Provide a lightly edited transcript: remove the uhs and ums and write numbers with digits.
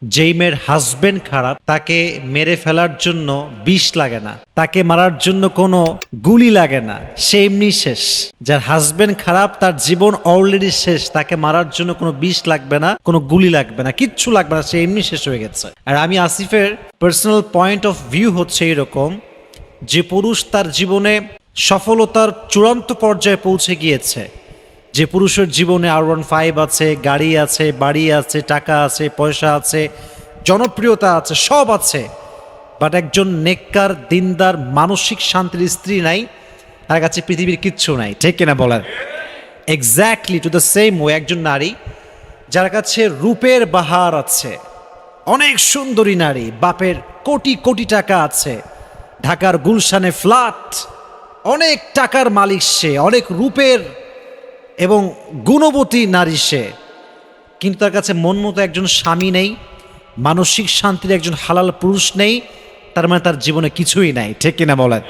যেই মেয়ের হাজবেন্ড খারাপ তাকে মেরে ফেলার জন্য বিষ লাগে না, তাকে মারার জন্য কোনো গুলি লাগে না, সে এমনি শেষ। যার হাজবেন্ড খারাপ তার জীবন অলরেডি শেষ, তাকে মারার জন্য কোনো বিষ লাগবে না, কোনো গুলি লাগবে না, কিচ্ছু লাগবে না, সে এমনি শেষ হয়ে গেছে। আর আমি আসিফের পার্সোনাল পয়েন্ট অফ ভিউ হচ্ছে এরকম, যে পুরুষ তার জীবনে সফলতার চূড়ান্ত পর্যায়ে পৌঁছে গিয়েছে, যে পুরুষের জীবনে R15 আছে, গাড়ি আছে, বাড়ি আছে, টাকা আছে, পয়সা আছে, জনপ্রিয়তা আছে, সব আছে, বাট একজন নেককার দিনদার মানসিক শান্তির স্ত্রী নাই, তার কাছে পৃথিবীর কিচ্ছু নাই, ঠিক কিনা বলেন? Exactly to the same way একজন নারী যার কাছে রূপের বাহার আছে, অনেক সুন্দরী নারী, বাপের কোটি কোটি টাকা আছে, ঢাকার গুলশানে ফ্ল্যাট, অনেক টাকার মালিক সে, অনেক রূপের এবং গুণবতী নারী সে, কিন্তু তার কাছে মন মতো একজন স্বামী নেই, মানসিক শান্তির একজন হালাল পুরুষ নেই, তার মানে তার জীবনে কিছুই নাই, ঠিক কিনা বলেন?